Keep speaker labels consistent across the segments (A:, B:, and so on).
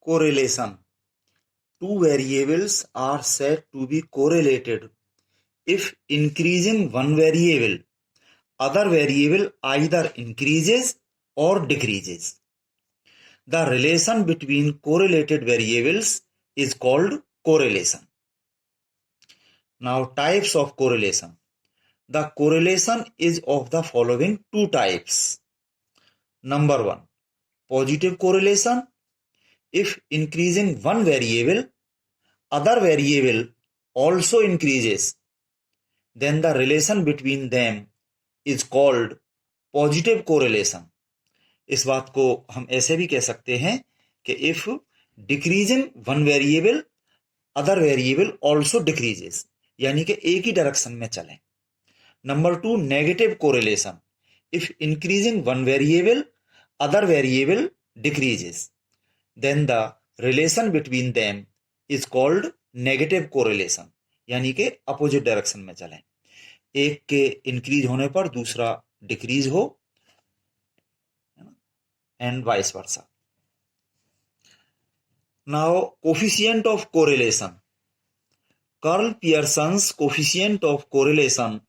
A: Correlation. Two variables are said to be correlated if increasing one variable, other variable either increases or decreases. The relation between correlated variables is called correlation. Now, types of correlation. The correlation is of the following two types. Number one, positive correlation. If increasing one variable, other variable also increases, then the relation between them is called positive correlation. इस बात को हम ऐसे भी कह सकते हैं कि if decreasing one variable, other variable also decreases, यानी कि एक ही डायरेक्शन में चलें. Number two, negative correlation. If increasing one variable, other variable decreases, then the relation between them is called negative correlation, यानी कि अपोजिट डायरेक्शन में चलें. एक के इंक्रीज होने पर दूसरा डिक्रीज हो, and vice versa. Now coefficient of correlation. Curl Pearson's coefficient of correlation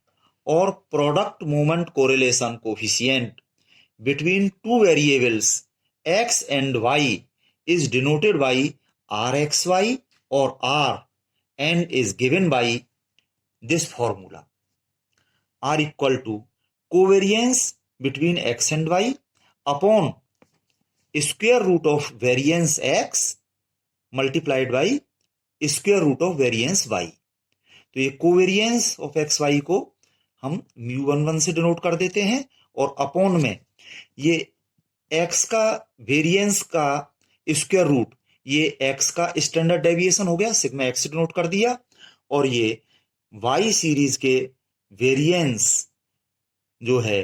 A: or product moment correlation coefficient between two variables x and y is denoted by rxy or r and is given by this formula. R equal to covariance between x and y upon square root of variance x multiplied by square root of variance y. तो ये covariance of x Y को हम μ11 से denote कर देते हैं, और upon में ये x का वेरिएंस का स्क्वायर रूट, ये x का स्टैंडर्ड डेविएशन हो गया, सिग्मा x से डिनोट कर दिया, और ये y सीरीज के वेरिएंस जो है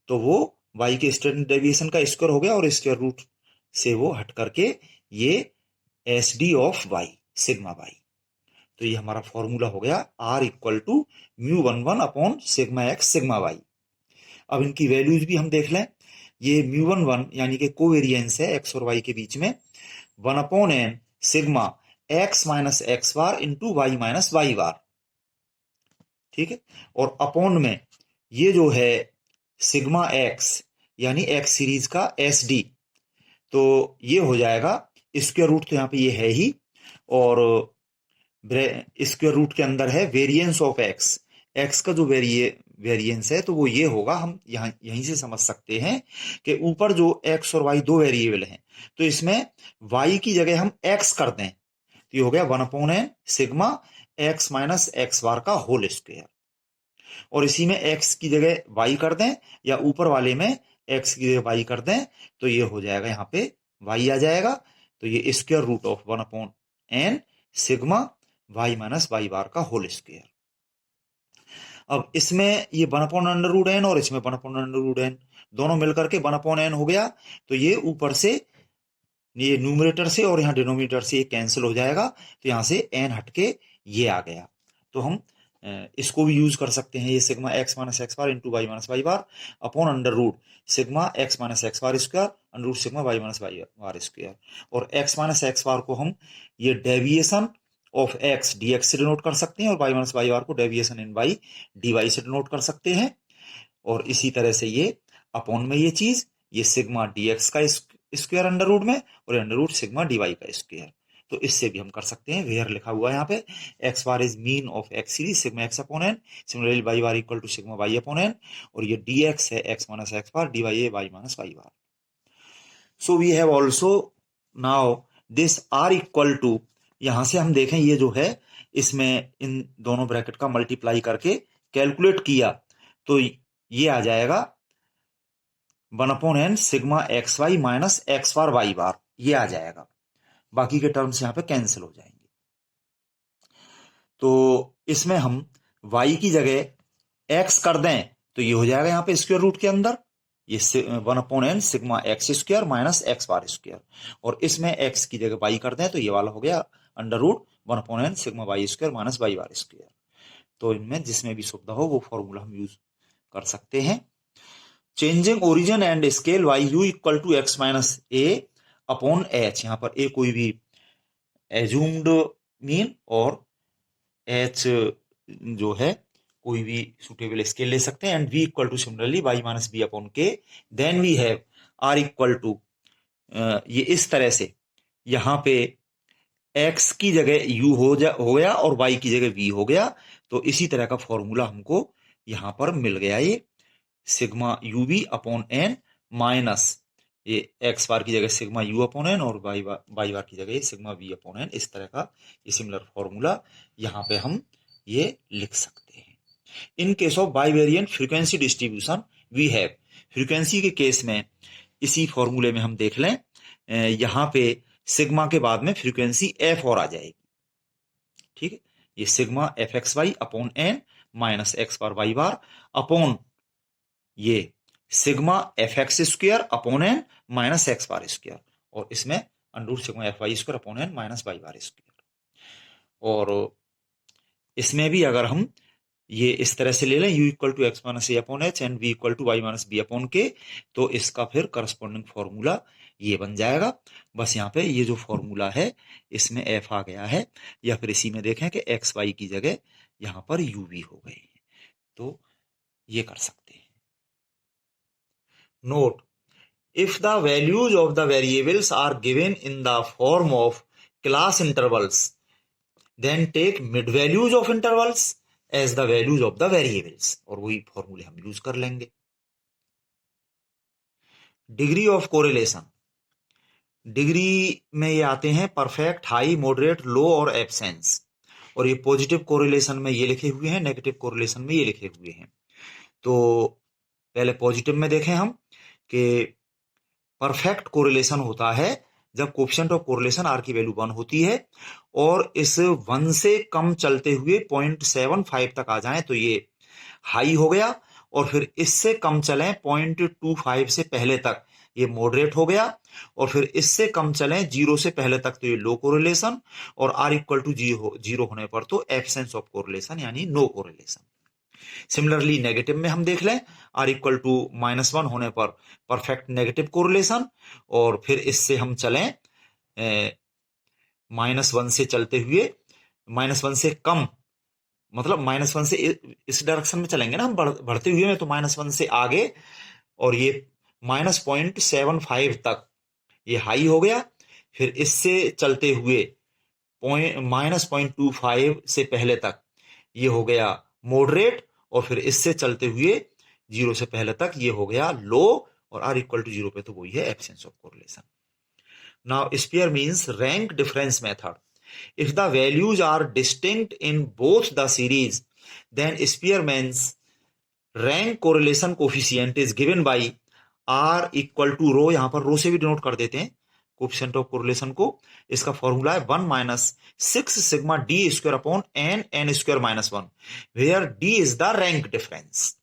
A: तो वो y के स्टैंडर्ड डेविएशन का स्क्वायर हो गया, और स्क्वायर रूट से वो हट करके ये SD of y sigma y. तो ये हमारा फॉर्मूला हो गया R equal to μ11 upon sigma x sigma y. अब इनकी वैल्यूज भी हम देख लें. ये μ11 यानी कि कोवेरियंस है x और y के बीच में, 1 upon n sigma x minus x bar into Y minus Y bar. ठीक है, और अपॉन में ये जो है सिग्मा x यानी x सीरीज का SD, तो ये हो जाएगा स्क्वायर रूट, तो यहाँ पे ये है ही, और स्क्वायर रूट के अंदर है वेरिएंस ऑफ एक्स. एक्स का जो वेरिएंस है तो वो ये होगा. हम यहीं से समझ सकते हैं कि ऊपर जो एक्स और वाई दो वेरिएबल हैं, तो इसमें वाई की जगह हम एक्स कर दें तो ये हो गया 1 upon N sigma X minus x bar का होल स्क्वायर, और इसी में एक्स की जगह वाई कर दें या ऊपर वाले में एक्स की जगह वाई कर दें तो ये हो जाएगा, यहाँ पे वाई आ जाएगा. तो ये square root of 1 upon N sigma Y minus Y bar का होल स्क्वायर. अब इसमें ये 1 अपॉन अंडर रूट एन और इसमें 1 अपॉन अंडर रूट एन दोनों मिलकर के 1 अपॉन एन हो गया. तो ये ऊपर से ये न्यूमरेटर से और यहाँ डिनोमिनेटर से ये कैंसिल हो जाएगा, तो यहाँ से एन हटके ये आ गया. तो हम इसको भी यूज कर सकते हैं. ये sigma X minus x bar into Y minus Y bar upon under root sigma X minus x bar square under root sigma Y minus Y bar square. और एक्स माइनस एक्स बार को हम ये deviation of X D X से denote कर सकते हैं, और Y minus Y bar को deviation in Y D Y से डिनोट कर सकते हैं. और इसी तरह से ये अपॉन में ये चीज, ये सिग्मा डी एक्स का स्क्वायर अंडर रूट में और under root sigma d y का स्क्वायर. तो इससे भी हम कर सकते हैं. वेयर लिखा हुआ है यहाँ पे x bar is mean of x series sigma x upon n, similarly y bar equal to sigma y upon n, और ये डी एक्स है x minus x bar, d y है y minus Y bar. So we have also now this are equal to, यहां से हम देखें ये जो है इसमें इन दोनों ब्रैकेट का मल्टीप्लाई करके कैलकुलेट किया तो ये आ जाएगा 1 upon N sigma X Y minus x bar Y bar, ये आ जाएगा. बाकी के टर्म्स यहां पे कैंसिल हो जाएंगे. तो इसमें हम y की जगह x कर दें तो ये हो जाएगा यहाँ पे स्क्वायर रूट के अंदर ये 1 upon N sigma x square minus x bar square, और इसमें x की जगह y कर दें तो ये वाला हो गया under root 1 upon N sigma Y square minus Y bar square. तो इनमें जिसमें भी सुविधा हो वो फॉर्मूला हम यूज कर सकते हैं. Changing origin and scale y u equal to x minus a upon h, यहाँ पर ए कोई भी एज्यूम्ड मीन और एच जो है कोई भी सुटेबल स्केल ले सकते हैं, and v equal to similarly y minus B upon K, then we have r equal to, ये इस तरह से यहाँ पे x की जगह u हो गया और y की जगह v हो गया। तो इसी तरह का फॉर्मूला हमको यहाँ पर मिल गया, ये sigma u b upon N minus ये एक्स बार की जगह सिग्मा यू अपॉन एन और वाई बार की जगह सिग्मा वी अपॉन एन। इस तरह का ये सिमिलर फॉर्मूला यहाँ पे हम ये लिख सकते हैं। In case of bivariate frequency distribution we have, frequency के केस में इसी फॉर्मूले में हम देख लें, यहाँ पे सिग्मा के बाद में फ्रीक्वेंसी एफ और आ जाएगी, ठीक है। ये sigma F X Y upon N minus x bar Y bar upon ये sigma F X square upon N minus x bar square, और इसमें under sigma F Y square upon N minus Y bar square. और इसमें भी अगर हम ये इस तरह से ले लें u equal to x minus a upon h and v equal to y minus B upon k, तो इसका फिर करस्पॉन्डिंग फॉर्मूला ये बन जाएगा। बस यहाँ पे ये जो फॉर्मूला है इसमें f आ गया है, या फिर इसी में देखें कि एक्स वाई की जगह यहाँ पर u v हो गए हैं, तो ये कर सकते हैं। Note, if the values of the variables are given in the form of class intervals, then take mid values of intervals as the values of the variables, और वही फॉर्मूले हम यूज कर लेंगे। डिग्री ऑफ कोरिलेशन, डिग्री में ये आते हैं परफेक्ट, हाई, मॉडरेट, लो और एब्सेंस, और ये पॉजिटिव कोरिलेशन में ये लिखे हुए हैं, नेगेटिव कोरिलेशन में ये लिखे हुए हैं। तो पहले पॉजिटिव में देखें हम कि परफेक्ट कोरिलेशन होता है जब कोएफिशिएंट ऑफ कोरिलेशन आर की वैल्यू 1 होती है और इस 1 से कम चलते हुए 0.75 तक आ जाए तो ये हाई हो गया, और फिर इससे कम चलें 0.25 से पहले तक ये मॉडरेट हो गया, और फिर इससे कम चलें 0 से पहले तक तो ये लो कोरिलेशन, और आर इक्वल टू 0 होने पर तो एब्सेंस ऑफ कोरिलेशन यानी नो कोरिलेशन। सिमिलरली नेगेटिव में हम देख लें, आर इक्वल टू -1 होने पर परफेक्ट नेगेटिव कोरिलेशन, और फिर इससे हम चलें -1 से चलते हुए -1 से कम, मतलब -1 से इस डायरेक्शन में चलेंगे ना हम बढ़ते हुए में, तो -1 से आगे, और ये -0.75 तक ये हाई हो गया, फिर इससे चलते हुए -0.25 से पहले तक ये हो गया मॉडरेट, और फिर इससे चलते हुए 0 से पहले तक ये हो गया लो, और आर इक्वल टू 0 पे तो वही है absence of correlation. Now Spearman's rank difference method, if the values are distinct in both the series then Spearman's rank correlation coefficient is given by R equal to rho, यहां पर रो से भी denote कर देते हैं coefficient of correlation को। इसका formula है 1 minus 6 sigma D square upon n square minus 1, where d is the rank difference.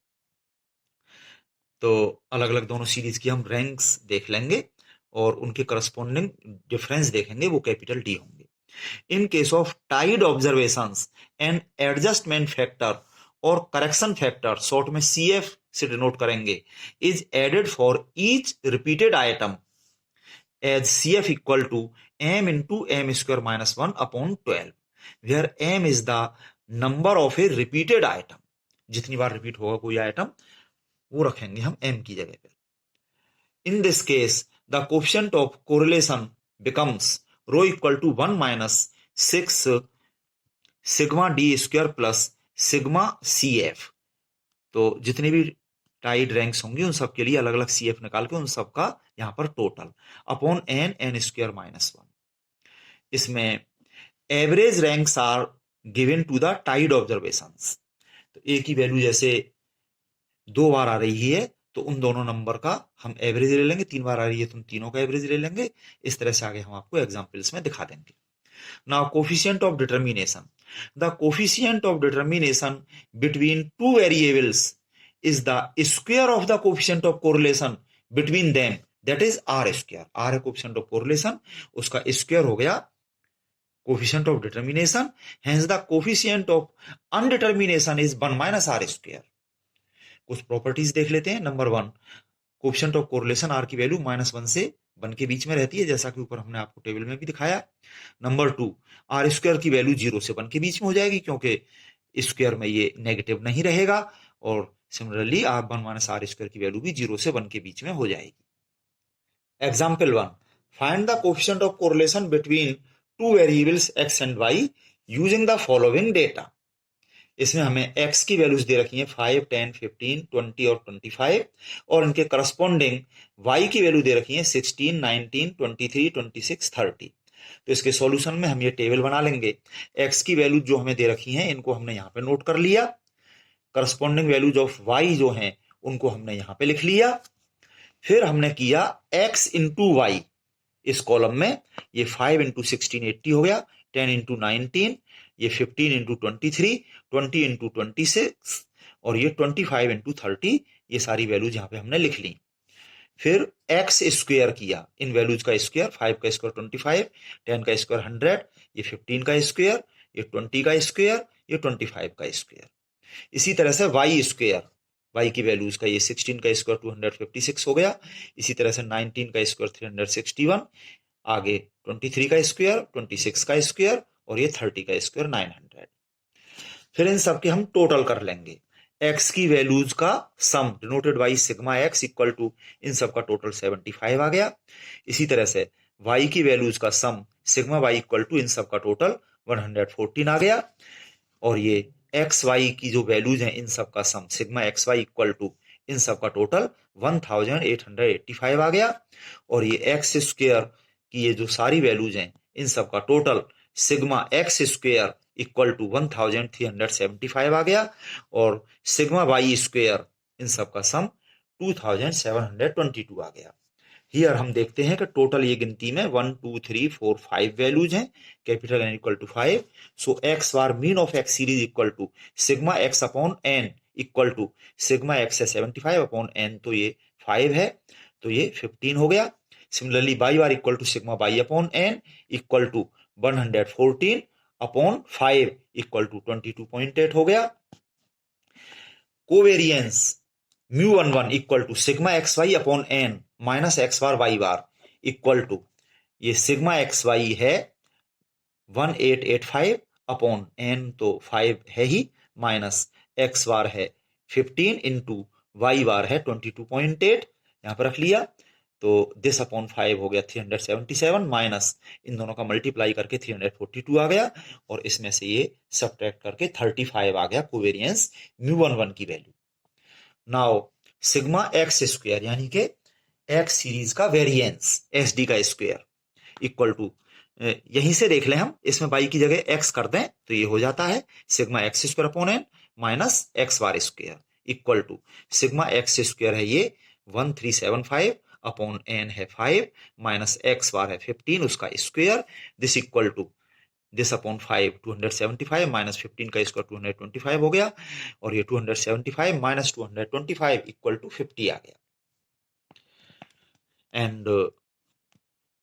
A: तो अलग अलग दोनों सीरीज की हम रैंक्स देख लेंगे और उनके करस्पॉन्डिंग डिफरेंस देखेंगे, वो कैपिटल डी होंगे। In case of tied observations and adjustment factor और करेक्शन फैक्टर, शॉर्ट में CF से डिनोट करेंगे, is added for each repeated item as CF equal to m into m square minus 1 upon 12, where m is the number of a repeated item, जितनी बार repeat होगा कोई item वो रखेंगे हम m की जगह पर। In this case the coefficient of correlation becomes rho equal to 1 minus 6 sigma d square plus sigma CF। तो जितने भी टाइड रैंक्स होंगे उन सब के लिए अलग अलग CF निकाल के उन सब का यहाँ पर total upon n square minus 1। इसमें average ranks are given to the tied observations, तो ए की वैल्यू जैसे 2 बार आ रही है तो उन दोनों नंबर का हम एवरेज ले लेंगे, 3 बार आ रही है तो उन तीनों का एवरेज ले लेंगे। इस तरह से आगे हम आपको एग्जांपल्स में दिखा देंगे। Now coefficient of determination, the coefficient of determination between two variables is the square of the coefficient of correlation between them, that is r square। r है coefficient of correlation, उसका स्क्वायर हो गया coefficient of determination, hence the coefficient of undetermination is 1 minus r square। कुछ properties देख लेते हैं। Number 1, coefficient of correlation r की value -1 से 1 के बीच में रहती है, जैसा कि ऊपर हमने आपको टेबल में भी दिखाया। नंबर 2, आर स्क्वायर की वैल्यू 0 से 1 के बीच में हो जाएगी, क्योंकि स्क्वायर में ये नेगेटिव नहीं रहेगा। और similarly r 1 minus r square की वैल्यू भी 0 से 1 के बीच में हो जाएगी। Example 1, find the coefficient of correlation between two variables x and y using the following data. इसमें हमें x की वैल्यूज दे रखी हैं 5, 10, 15, 20 और 25, और इनके करस्पॉन्डिंग y की वैल्यू दे रखी है 16, 19, 23, 26, 30। तो इसके सॉल्यूशन में हम ये टेबल बना लेंगे। x की वैल्यू जो हमें दे रखी हैं इनको हमने यहाँ पे नोट कर लिया, करस्पॉन्डिंग वैल्यूज ऑफ y जो हैं उनको हमने यहाँ पे लिख लिया। फिर हमने किया x इंटू वाई, इस कॉलम में ये 5 इंटू 16 80 हो गया, 10 इंटू 19, ये 15 इंटू 23, 20 इंटू 26 और ये 25 इंटू 30, ये सारी वैल्यूज यहाँ पे हमने लिख ली। फिर x स्क्वायर किया, इन वैल्यूज का स्क्वायर, 5 का स्क्वायर 25, 10 का स्क्वायर 100, ये 15 का स्क्वायर, ये 20 का स्क्वायर, ये 25 का स्क्वायर। इसी तरह से y स्क्वायर, y की वैल्यूज का ये 16 का स्क्वायर 256 हो गया, इसी तरह से 19 का स्क्वायर 361, आगे 23 का स्क्वायर, 26 का स्क्वायर और ये 30 का स्क्वायर 900। फिर इन सब के हम टोटल कर लेंगे। x की वैल्यूज का sum denoted by sigma x equal to इन सब का टोटल 75 आ गया। इसी तरह से y की वैल्यूज का sum sigma y equal to इन सब का टोटल 114 आ गया। और ये एक्स वाई की जो वैल्यूज हैं इन सब का sum sigma X Y equal to इन सब का टोटल 1885 आ गया। और ये एक्स स्क्वायर की ये जो सारी वैल्यूज हैं इन सब का total sigma x square equal to 1375 आ गया। और सिग्मा वाई स्क्वायर इन सब का सम 2722 आ गया। हियर हम देखते हैं कि टोटल ये गिनती में 1 2 3 4 5 वैल्यूज हैं, capital N equal to 5। So x bar mean of x series equal to sigma x upon N equal to sigma x है 75 अपॉन एन, तो ये 5 है, तो ये 15 हो गया। Similarly Y bar equal to sigma Y upon N equal to 114 upon 5 equal to 22.8 हो गया। Covariance μ11 equal to sigma X Y upon N minus x bar Y bar equal to ये सिग्मा एक्स वाई है 1885 upon N तो 5 है ही, minus x बार है 15 into Y बार है 22.8, यहां पर रख लिया। तो दिस अपॉन 5 हो गया 377, माइनस इन दोनों का मल्टीप्लाई करके 342 आ गया, और इसमें से ये सब्ट्रैक्ट करके 35 आ गया कोवेरियंस μ11 की value. Now sigma x square यानी कि एक्स सीरीज का वेरिएंस एस डी का स्क्वायर इक्वल टू, यहीं से देख लें हम, इसमें बाई की जगह एक्स कर दें तो ये हो जाता है sigma x square upon N minus x bar square equal to sigma x square है ये 1375 अपॉन एन है 5 माइनस एक्स बार है 15 उसका square, this equal to this upon 5 275 minus 15 का स्क्वायर 225 हो गया, और ये 275 माइनस 225 इक्वल टू 50 आ गया। And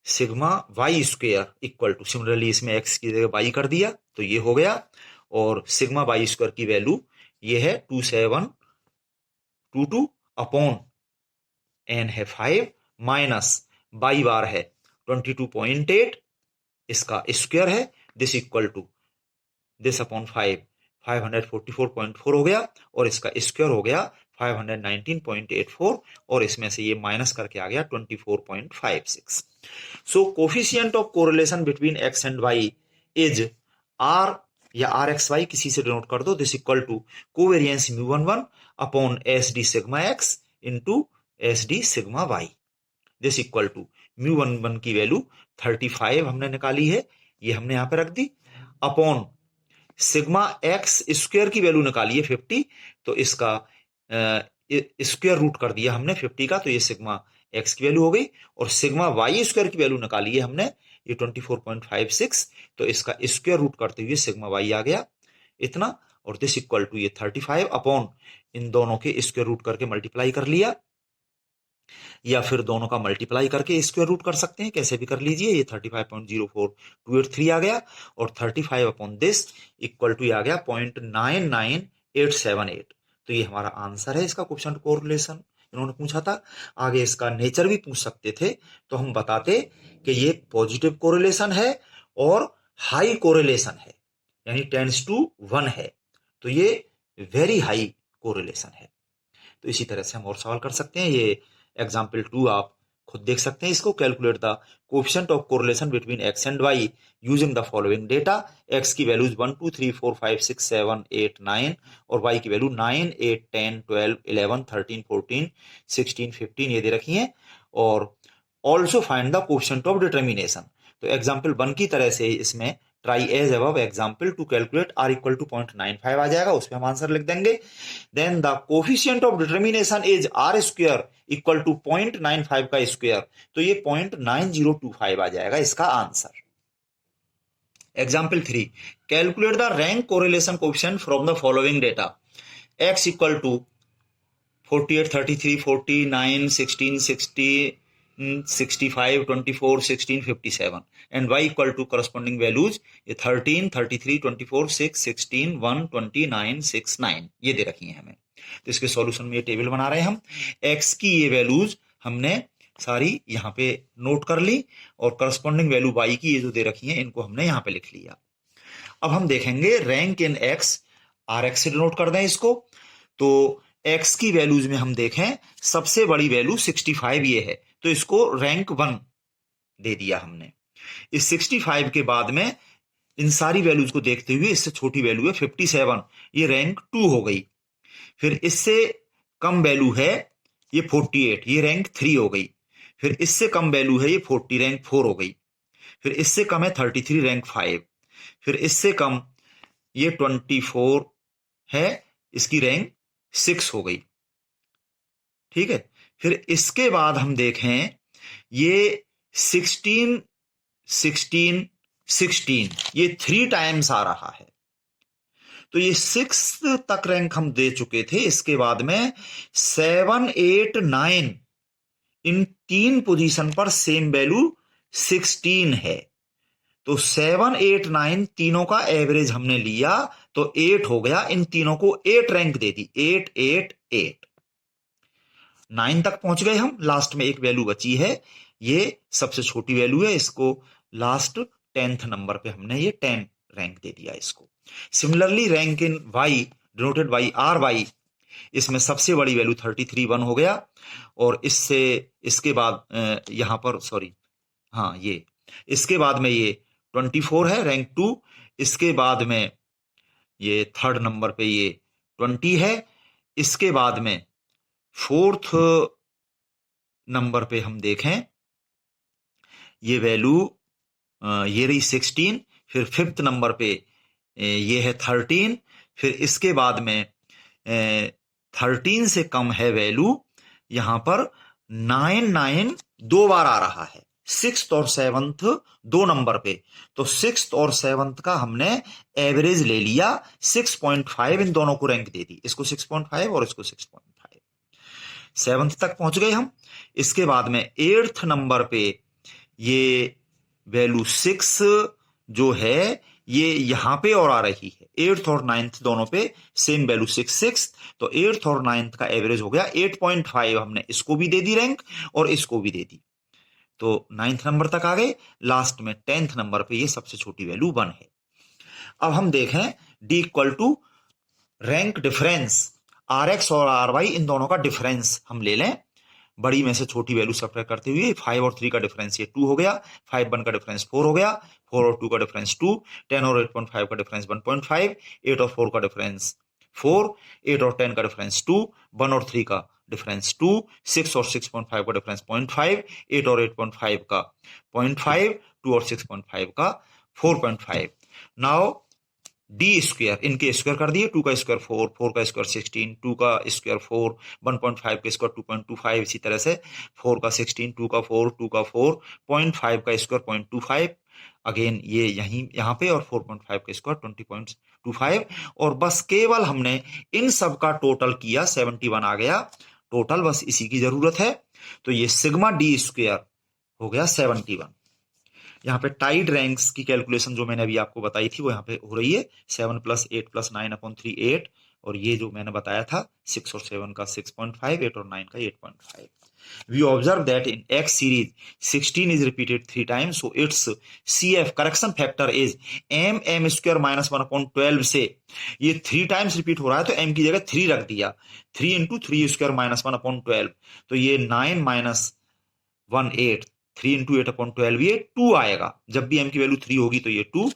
A: sigma Y square equal to, similarly इसमें एक्स की जगह वाई कर दिया तो ये हो गया, और सिग्मा वाई स्क्वायर की वैल्यू ये है 2722 अपॉन एन है 5 माइनस बाई बार है 22.8 इसका स्क्वायर है, this equal to this upon 5 544.4 हो गया, और इसका स्क्वायर हो गया 519.84, और इसमें से ये माइनस करके आ गया 24.56। So coefficient of correlation between x and Y is R या आर एक्स वाई, किसी से डिनोट कर दो, this equal to covariance μ11 upon S D sigma X into S D sigma Y, this equal to μ11 की value 35 हमने निकाली है, ये हमने यहां पे रख दी, अपॉन सिग्मा एक्स स्क्वायर की वैल्यू निकाली है 50, तो इसका स्क्वायर रूट कर दिया हमने 50 का, तो ये सिग्मा एक्स की वैल्यू हो गई, और सिग्मा वाई स्क्वायर की वैल्यू निकाली है हमने ये 24.56, तो इसका स्क्वायर रूट करते हुए सिग्मा वाई आ गया इतना, और दिस इक्वल टू ये 35 अपॉन इन दोनों के स्क्वायर रूट करके मल्टीप्लाई कर लिया, या फिर दोनों का मल्टीप्लाई करके स्क्वायर रूट कर सकते हैं, कैसे भी कर लीजिए। ये 35.04283 आ गया, और 35 अपॉन दिस इक्वल टू आ गया 0.99878, तो ये हमारा आंसर है इसका कोएफिशिएंट कोरिलेशन इन्होंने पूछा था। आगे इसका नेचर भी पूछ सकते थे, तो हम बताते कि ये पॉजिटिव कोरिलेशन है और हाई कोरिलेशन है, यानी 10:1 है, तो ये वेरी हाई कोरिलेशन है। तो इसी तरह से हम और सवाल कर सकते हैं। ये एग्जाम्पल 2 आप खुद देख सकते हैं इसको। Calculate the coefficient of correlation between x and y using the following data. X की वैल्यूज 1 2 3 4 5 6 7 8 9 और वाई की वैल्यू 9 8 10 12 11 13 14 16 15 ये दे रखी है। और also find the coefficient of determination. तो एग्जाम्पल 1 की तरह से इसमें try as above example two calculate r equal to 0.95 आ जाएगा, उस पर हम आंसर लिख देंगे। Then the coefficient of determination is r square equal to 0.95 का स्क्वायर, तो ये 0.9025 आ जाएगा इसका answer. Example 3, calculate the rank correlation coefficient from the following data. X equal to 48 33 49 16 60 65 24 16 57 and y equal to corresponding values 13 33 24 6 16 1 29 6 9 ये दे रखी है हमें। तो इसके सॉल्यूशन में ये टेबल बना रहे हैं हम। x की ये वैल्यूज हमने सारी यहाँ पे नोट कर ली और करस्पॉन्डिंग वैल्यू y की ये जो दे रखी है इनको हमने यहाँ पे लिख लिया। अब हम देखेंगे रैंक इन x, rx से डिनोट कर दें इसको। तो x की वैल्यूज में हम देखें सबसे बड़ी वैल्यू 65 ये है, तो इसको रैंक 1 दे दिया हमने। इस 65 के बाद में इन सारी वैल्यूज को देखते हुए इससे छोटी वैल्यू है 57, ये रैंक 2 हो गई। फिर इससे कम वैल्यू है ये 48, ये रैंक 3 हो गई। फिर इससे कम वैल्यू है ये 40, रैंक 4 हो गई। फिर इससे कम है 33, रैंक 5। फिर इससे कम ये 24 है, इसकी रैंक 6 हो गई। ठीक है। फिर इसके बाद हम देखें ये 16 16 16 ये 3 टाइम्स आ रहा है, तो ये 6 तक रैंक हम दे चुके थे। इसके बाद में 7 8 9 इन 3 पोजीशन पर सेम वैल्यू 16 है, तो 7 8 9 तीनों का एवरेज हमने लिया तो 8 हो गया। इन तीनों को 8 रैंक दे दी, 8 8 8 9 तक पहुंच गए हम। लास्ट में एक वैल्यू बची है, ये सबसे छोटी वैल्यू है, इसको लास्ट 10th नंबर पे हमने ये 10 रैंक दे दिया इसको। Similarly rank in y denoted by r y, इसमें सबसे बड़ी वैल्यू 33 1 हो गया। और इससे इसके बाद यहां पर सॉरी हाँ ये इसके बाद में ये 24 है, रैंक 2। इसके बाद में ये 3rd नंबर पे ये 20 है। इसके बाद में 4th नंबर पे हम देखें ये वैल्यू ये रही 16। फिर 5th नंबर पे ये है 13। फिर इसके बाद में 13 से कम है वैल्यू यहां पर 9 9 2 बार आ रहा है, 6th और 7th 2 नंबर पे। तो 6th और 7th का हमने एवरेज ले लिया 6.5, इन दोनों को रैंक दे दी, इसको 6.5 और इसको 6.5। 7th तक पहुंच गए हम। इसके बाद में 8th नंबर पे ये वैल्यू 6 जो है ये यहां पे और आ रही है। 8th और 9th दोनों पे सेम वैल्यू 6 6, तो 8th और 9th का एवरेज हो गया 8.5। हमने इसको भी दे दी रैंक और इसको भी दे दी, तो 9th नंबर तक आ गए। लास्ट में 10th नंबर पे ये सबसे छोटी वैल्यू 1 है। अब हम देखें d equal to rank difference, r x और आर वाई इन दोनों का डिफरेंस हम ले लें। बड़ी में से छोटी वैल्यू सब्ट्रैक्ट करते हुए 5 और 3 का डिफरेंस ये 2 हो गया, 5 1 का डिफरेंस 4 हो गया, 4 और 2 का डिफरेंस 2, 10 और 8.5 का डिफरेंस 1.5, 8 और 4 का डिफरेंस 4, 8 और 10 का डिफरेंस 2, 1 और 3 का डिफरेंस 2, 6 और 6.5 का डिफरेंस 0.5, 8 और 8.5 का 0.5, 2 और 6.5 का 4.5। नाउ डी स्क्वायर इनके स्क्वायर कर दिए, 2 का स्क्वायर 4, 4 का स्क्वायर 16, 2 का स्क्वायर 4, 1.5 का स्क्वायर 2.25, इसी तरह से 4 का 16, 2 का 4, 2 का 4, 0.5 का स्क्वायर 0.25, अगेन ये यहाँ पे, और 4.5 का स्क्वायर 20.25। और बस केवल हमने इन सब का टोटल किया 71 आ गया टोटल, बस इसी की जरूरत है। तो ये सिग्मा डी स्क्वायर हो गया 71। यहाँ पे टाइड रैंक्स की कैलकुलेशन जो मैंने अभी आपको बताई थी वो यहाँ पे हो रही है। 7 + 8 + 9/3 8 और ये जो मैंने बताया था 6 और 7 का 6.5, 8 और 9 का 8.5. We observe that in X series 16 is repeated 3 times, so its CF correction factor is m square minus 1 upon 12 से ये 3 टाइम्स रिपीट हो रहा है तो m की जगह 3 रख दिया, 3 इंटू 3 स्क्वायर माइनस 1 अपॉन 12, तो ये 9 माइनस 1 8, 3 इंटू 8 अपॉन 12 ये 2 आएगा, जब भी m की वैल्यू 3 होगी तो ये 2.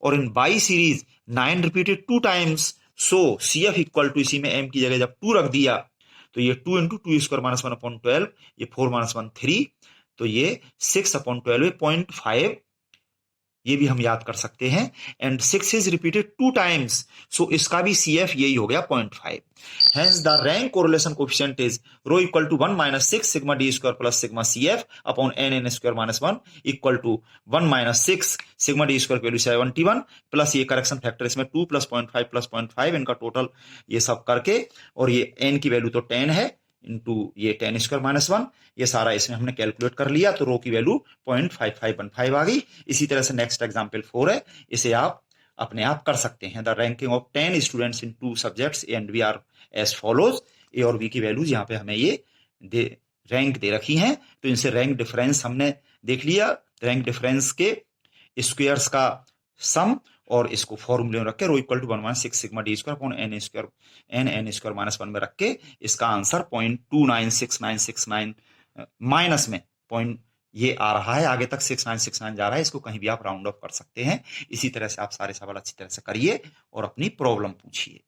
A: और इन Y series 9 repeated 2 times, so CF equal to इसी में m की जगह जब 2 रख दिया तो ये 2 इंटू 2 स्क्वायर माइनस 1 अपॉन 12, ये 4 माइनस 1 3, तो ये 6 अपॉन 12 0.5, ये भी हम याद कर सकते हैं. And 6 is repeated 2 times, so इसका भी CF यही हो गया 0.5. Hence the rank correlation coefficient is rho equal to 1 minus 6 sigma D square plus sigma CF upon n square minus 1 equal to 1 minus 6 sigma D square की value 71 plus ये correction factor इसमें 2 plus 0.5 plus 0.5, इनका total ये सब करके, और ये n की वैल्यू तो 10 है इंटू ये 10 स्क्वायर माइनस 1, ये सारा इसमें हमने कैलकुलेट कर लिया, तो रो की वैल्यू 0.5515 आ गई. इसी तरह से नेक्स्ट एग्जांपल 4 है, इसे आप अपने आप कर सकते हैं. The ranking of 10 students in 2 subjects A and B are as follows. A और बी की वैल्यूज यहाँ पे हमें ये रैंक दे रखी हैं, तो इनसे रैंक डिफरेंस हमने देख लिया. रैंक डिफरेंस के स्क्वायर्स का सम और इसको फॉर्मूले में रख के rho equal to 1 minus 6 sigma D square upon n square minus 1 में रख के इसका आंसर 0.296969 माइनस में पॉइंट ये आ रहा है, आगे तक 6969 जा रहा है, इसको कहीं भी आप राउंड ऑफ कर सकते हैं. इसी तरह से आप सारे सवाल अच्छी तरह से करिए और अपनी प्रॉब्लम पूछिए.